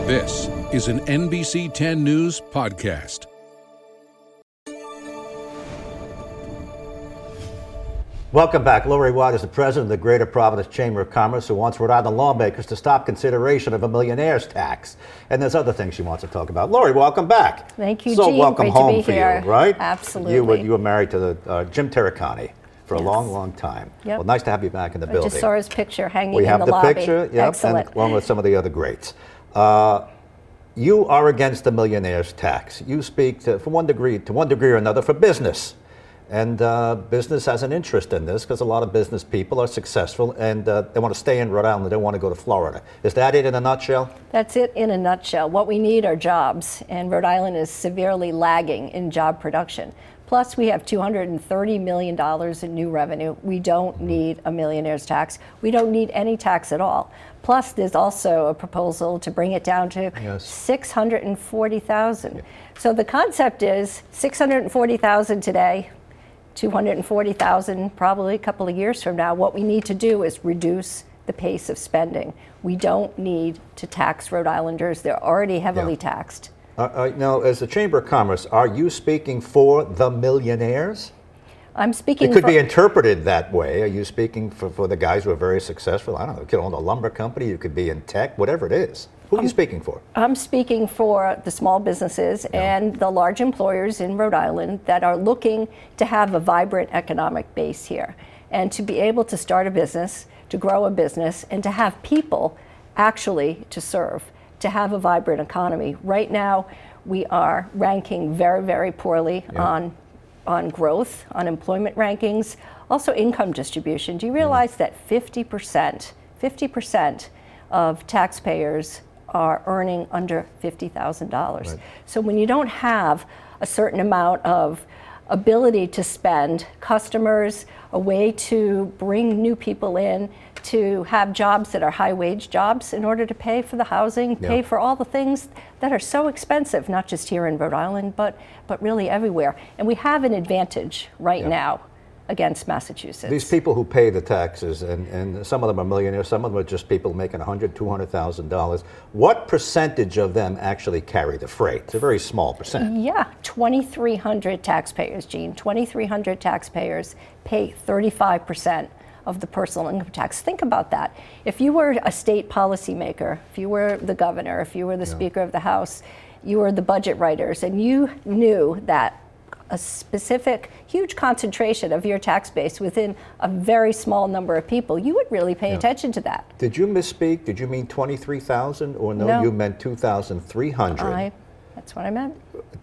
This is an NBC 10 News podcast. Welcome back. Laurie White is the president of the Greater Providence Chamber of Commerce, who wants Rhode Island lawmakers to stop consideration of a millionaire's tax. And there's other things she wants to talk about. Laurie, welcome back. Thank you, so Gene. welcome Great home to be for here. you, right? Absolutely. You were married to the Jim Terracani for a long, long time. Yep. Well, nice to have you back in the building. I just saw his picture hanging we in have the the lobby. picture, yep, Excellent. and along with some of the other greats. You are against the millionaire's tax. You speak to one degree or another for business. And business has an interest in this because a lot of business people are successful and they want to stay in Rhode Island. They don't want to go to Florida. Is that it in a nutshell? That's it in a nutshell. What we need are jobs, and Rhode Island is severely lagging in job production. Plus, we have $230 million in new revenue. We don't need a millionaire's tax. We don't need any tax at all. Plus, there's also a proposal to bring it down to $640,000. Yeah. So the concept is $640,000 today, $240,000 probably a couple of years from now. What we need to do is reduce the pace of spending. We don't need to tax Rhode Islanders. They're already heavily taxed. Now, as the Chamber of Commerce, are you speaking for the millionaires? I'm speaking. It could be interpreted that way. Are you speaking for the guys who are very successful? I don't know. You could own a lumber company. You could be in tech. Whatever it is. Who are you speaking for? I'm speaking for the small businesses and the large employers in Rhode Island that are looking to have a vibrant economic base here and to be able to start a business, to grow a business, and to have people actually to serve, to have a vibrant economy. Right now, we are ranking very, very poorly on growth, on employment rankings, also income distribution. Do you realize that 50% of taxpayers are earning under $50,000? Right. So when you don't have a certain amount of ability to spend, customers, a way to bring new people in, to have jobs that are high-wage jobs in order to pay for the housing, pay for all the things that are so expensive, not just here in Rhode Island, but really everywhere. And we have an advantage right now against Massachusetts. These people who pay the taxes, and some of them are millionaires, some of them are just people making $100,000, $200,000. What percentage of them actually carry the freight? It's a very small percent. Yeah, 2,300 taxpayers, Gene. 2,300 taxpayers pay 35% of the personal income tax. Think about that. If you were a state policymaker, if you were the governor, if you were the Speaker of the House, you were the budget writers, and you knew that a specific huge concentration of your tax base within a very small number of people, you would really pay attention to that. Did you misspeak? Did you mean 23,000 or no, you meant 2,300? That's what I meant.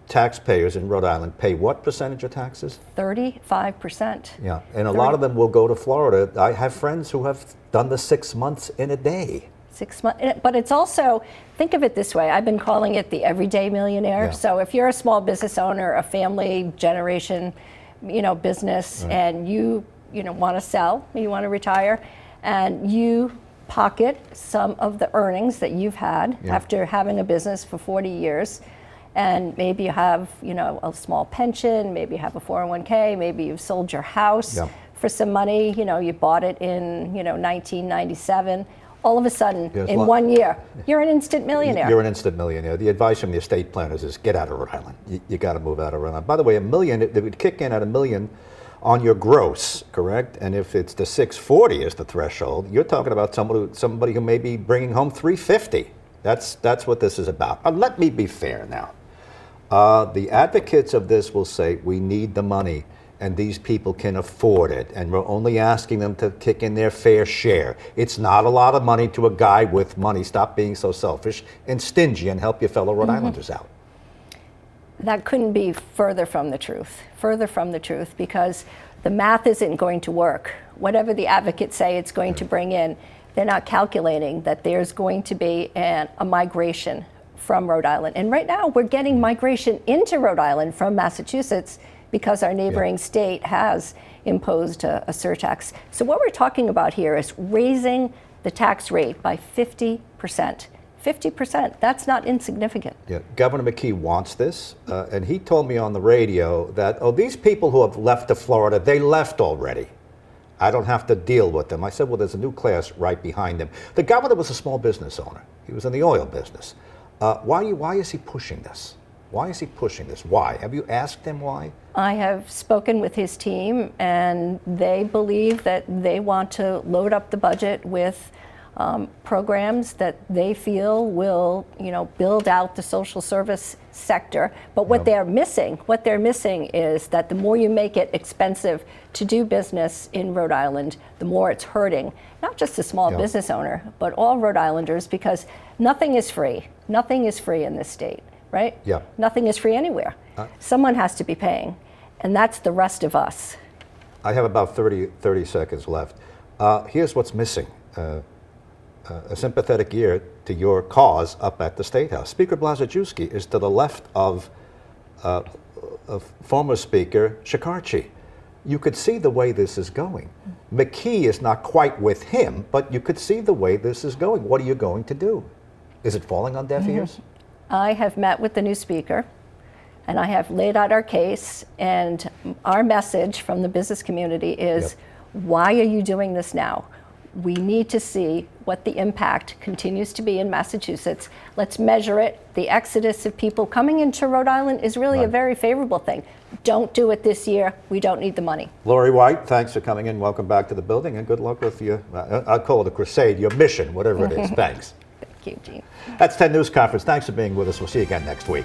Taxpayers in Rhode Island pay what percentage of taxes? 35%. Yeah, and a lot of them will go to Florida. I have friends who have done the 6 months in a day. 6 months, but it's also, think of it this way, I've been calling it the everyday millionaire. So if you're a small business owner, a family generation, business, and you want to sell, you want to retire, and you pocket some of the earnings that you've had after having a business for 40 years, and maybe you have, a small pension, maybe you have a 401k, maybe you've sold your house for some money, you bought it in, 1997. All of a sudden, in 1 year, you're an instant millionaire. You're an instant millionaire. The advice from the estate planners is get out of Rhode Island. You got to move out of Rhode Island. By the way, they would kick in at $1 million on your gross, correct? And if it's the 640 is the threshold, you're talking about somebody who may be bringing home 350. That's what this is about. Let me be fair now. The advocates of this will say we need the money, and these people can afford it, and we're only asking them to kick in their fair share. It's not a lot of money to a guy with money. Stop being so selfish and stingy and help your fellow Rhode Islanders out. That couldn't be further from the truth, because the math isn't going to work. Whatever the advocates say it's going to bring in, they're not calculating that there's going to be a migration from Rhode Island. And right now we're getting migration into Rhode Island from Massachusetts because our neighboring state has imposed a surtax. So what we're talking about here is raising the tax rate by 50%. 50%, that's not insignificant. Yeah, Governor McKee wants this, and he told me on the radio that, these people who have left to Florida, they left already. I don't have to deal with them. I said, well, there's a new class right behind them. The governor was a small business owner. He was in the oil business. Why is he pushing this? Why is he pushing this? Why? Have you asked him why? I have spoken with his team, and they believe that they want to load up the budget with programs that they feel will, build out the social service sector. But what they're missing is that the more you make it expensive to do business in Rhode Island, the more it's hurting not just the small business owner, but all Rhode Islanders, because nothing is free. Nothing is free in this state, right? Yeah. Nothing is free anywhere. Someone has to be paying, and that's the rest of us. I have about 30 seconds left. Here's what's missing. A sympathetic ear to your cause up at the State House. Speaker Blazejewski is to the left of former Speaker Shekarchi. You could see the way this is going. McKee is not quite with him, but you could see the way this is going. What are you going to do? Is it falling on deaf ears? I have met with the new speaker, and I have laid out our case, and our message from the business community is, why are you doing this now? We need to see what the impact continues to be in Massachusetts. Let's measure it. The exodus of people coming into Rhode Island is really a very favorable thing. Don't do it this year. We don't need the money. Laurie White, thanks for coming in. Welcome back to the building, and good luck with your, I'll call it a crusade, your mission, whatever it is. Thanks. Thank you, Gene. That's 10 News Conference. Thanks for being with us. We'll see you again next week.